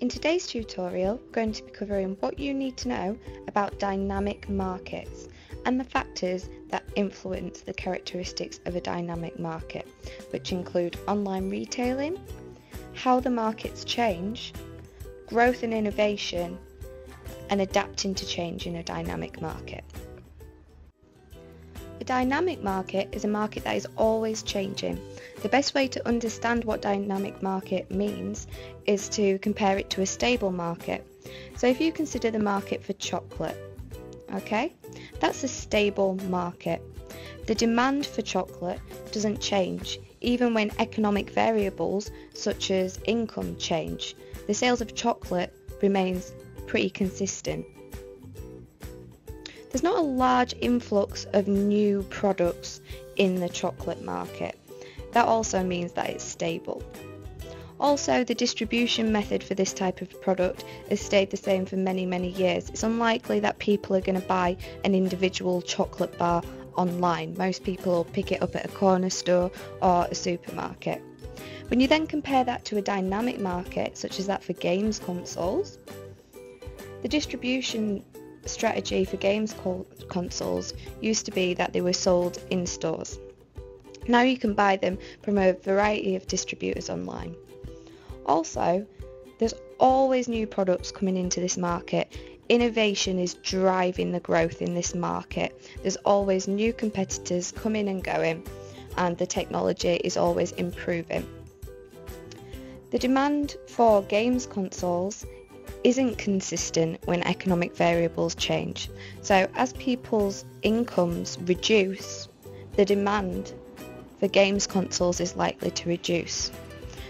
In today's tutorial, we're going to be covering what you need to know about dynamic markets and the factors that influence the characteristics of a dynamic market, which include online retailing, how the markets change, growth and innovation, and adapting to change in a dynamic market. A dynamic market is a market that is always changing. The best way to understand what dynamic market means is to compare it to a stable market. So if you consider the market for chocolate, okay, that's a stable market. The demand for chocolate doesn't change, even when economic variables such as income change. The sales of chocolate remains pretty consistent. There's not a large influx of new products in the chocolate market. That also means that it's stable. Also, the distribution method for this type of product has stayed the same for many years. It's unlikely that people are going to buy an individual chocolate bar online. Most people will pick it up at a corner store or a supermarket. When you then compare that to a dynamic market, such as that for games consoles, the distribution strategy for games consoles used to be that they were sold in stores. Now you can buy them from a variety of distributors online. Also, there's always new products coming into this market. Innovation is driving the growth in this market. There's always new competitors coming and going, and the technology is always improving. The demand for games consoles isn't consistent when economic variables change. So as people's incomes reduce, the demand for games consoles is likely to reduce.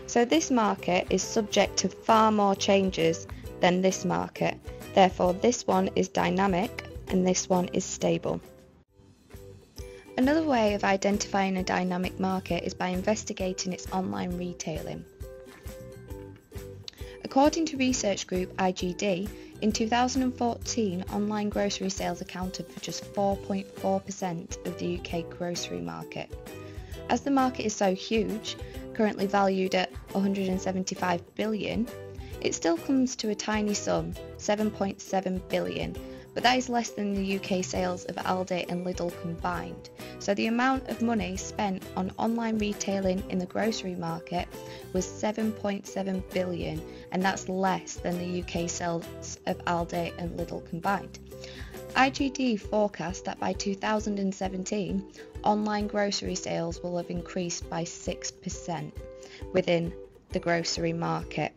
So this market is subject to far more changes than this market. Therefore, this one is dynamic and this one is stable. Another way of identifying a dynamic market is by investigating its online retailing. According to research group IGD, in 2014, online grocery sales accounted for just 4.4% of the UK grocery market. As the market is so huge, currently valued at 175 billion, it still comes to a tiny sum, 7.7 billion, but that is less than the UK sales of Aldi and Lidl combined. So the amount of money spent on online retailing in the grocery market was 7.7 billion, and that's less than the UK sales of Aldi and Lidl combined. IGD forecast that by 2017, online grocery sales will have increased by 6% within the grocery market.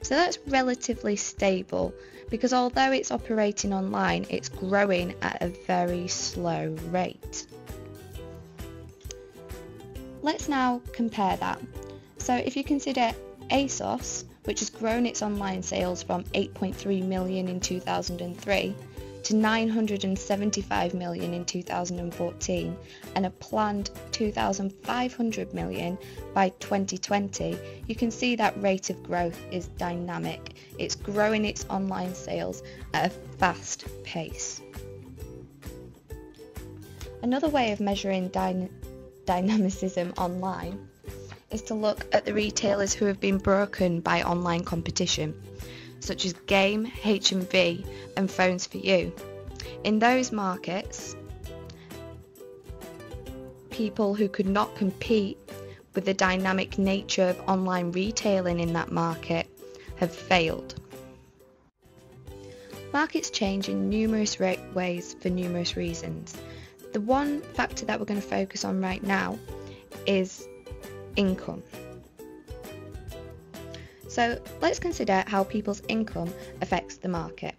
So that's relatively stable, because although it's operating online, it's growing at a very slow rate. Let's now compare that. So if you consider ASOS, which has grown its online sales from 8.3 million in 2003 to 975 million in 2014 and a planned 2,500 million by 2020, you can see that rate of growth is dynamic. It's growing its online sales at a fast pace. Another way of measuring dynamicism online is to look at the retailers who have been broken by online competition, such as Game, HMV and Phones For You. In those markets, people who could not compete with the dynamic nature of online retailing in that market have failed. Markets change in numerous ways for numerous reasons. The one factor that we're going to focus on right now is income. So let's consider how people's income affects the market.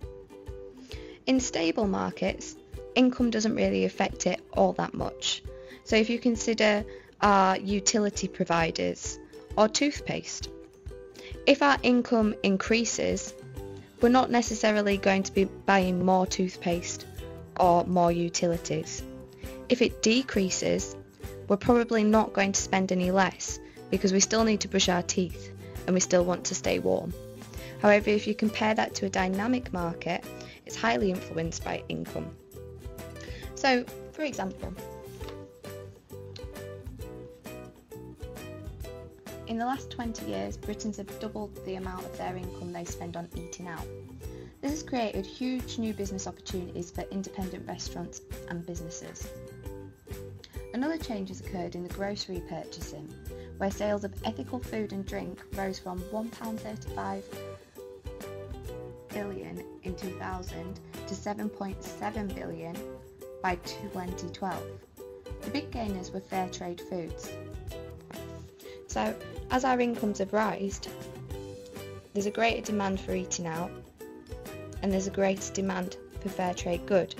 In stable markets, income doesn't really affect it all that much. So if you consider our utility providers or toothpaste, if our income increases, we're not necessarily going to be buying more toothpaste or more utilities. If it decreases, we're probably not going to spend any less, because we still need to brush our teeth and we still want to stay warm. However, if you compare that to a dynamic market, it's highly influenced by income. So, for example, In the last 20 years, Britons have doubled the amount of their income they spend on eating out. This has created huge new business opportunities for independent restaurants and businesses. Another change has occurred in the grocery purchasing, where sales of ethical food and drink rose from £1.35 billion in 2000 to £7.7 billion by 2012. The big gainers were fair trade foods. So, as our incomes have risen, there's a greater demand for eating out, and there's a greater demand for fair trade good.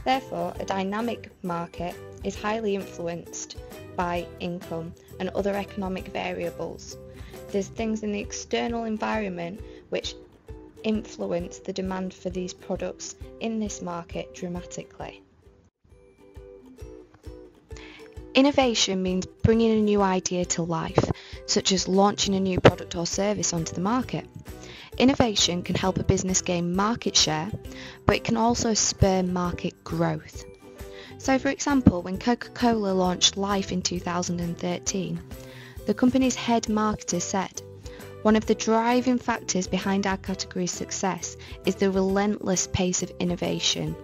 Therefore, a dynamic market is highly influenced by income and other economic variables. There's things in the external environment which influence the demand for these products in this market dramatically. Innovation means bringing a new idea to life, such as launching a new product or service onto the market. Innovation can help a business gain market share, but it can also spur market growth. So for example, when Coca-Cola launched Life in 2013, the company's head marketer said, "One of the driving factors behind our category's success is the relentless pace of innovation."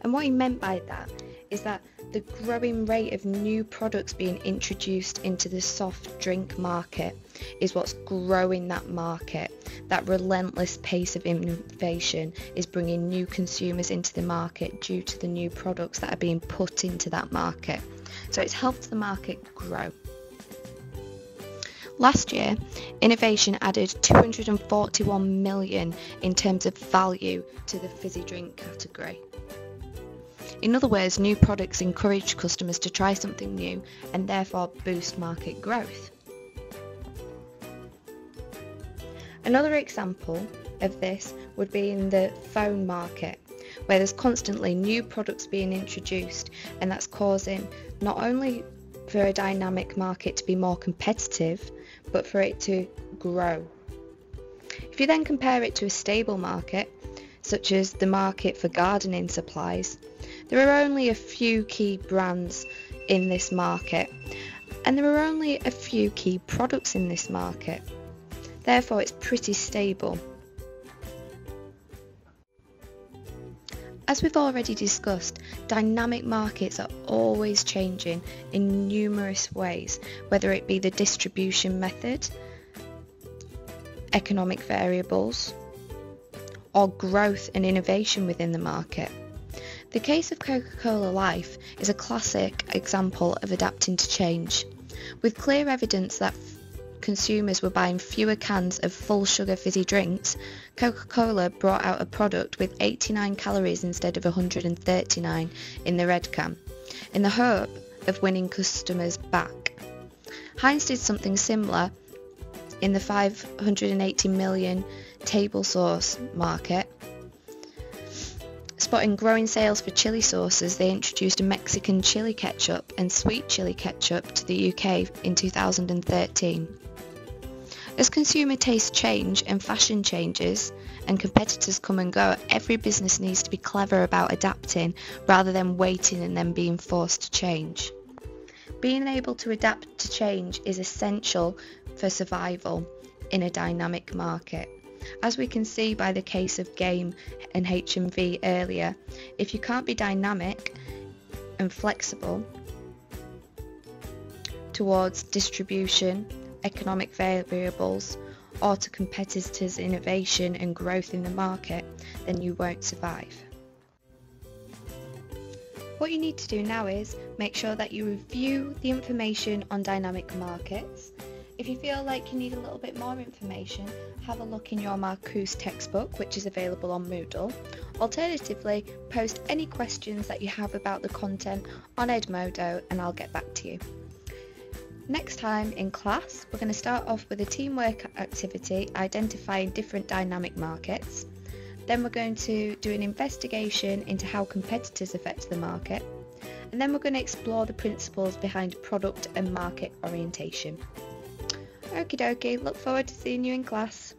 And what he meant by that is that the growing rate of new products being introduced into the soft drink market is what's growing that market. That relentless pace of innovation is bringing new consumers into the market due to the new products that are being put into that market. So it's helped the market grow. Last year, innovation added 241 million in terms of value to the fizzy drink category. In other words, new products encourage customers to try something new and therefore boost market growth. Another example of this would be in the phone market, where there's constantly new products being introduced, and that's causing not only for a dynamic market to be more competitive, but for it to grow. If you then compare it to a stable market, such as the market for gardening supplies, there are only a few key brands in this market, and there are only a few key products in this market. Therefore, it's pretty stable. As we've already discussed, dynamic markets are always changing in numerous ways, whether it be the distribution method, economic variables, or growth and innovation within the market. The case of Coca-Cola Life is a classic example of adapting to change. With clear evidence that consumers were buying fewer cans of full sugar fizzy drinks, Coca-Cola brought out a product with 89 calories instead of 139 in the red can, in the hope of winning customers back. Heinz did something similar in the 580 million table sauce market. Spotting growing sales for chili sauces, they introduced a Mexican chili ketchup and sweet chili ketchup to the UK in 2013. As consumer tastes change and fashion changes and competitors come and go, every business needs to be clever about adapting rather than waiting and then being forced to change. Being able to adapt to change is essential for survival in a dynamic market. As we can see by the case of Game and HMV earlier, if you can't be dynamic and flexible towards distribution, economic variables, or to competitors' innovation and growth in the market, then you won't survive. What you need to do now is make sure that you review the information on dynamic markets. If you feel like you need a little bit more information, have a look in your Marcuse textbook, which is available on Moodle. Alternatively, post any questions that you have about the content on Edmodo and I'll get back to you. Next time in class, we're going to start off with a teamwork activity identifying different dynamic markets. Then we're going to do an investigation into how competitors affect the market. And then we're going to explore the principles behind product and market orientation. Okie dokie, look forward to seeing you in class.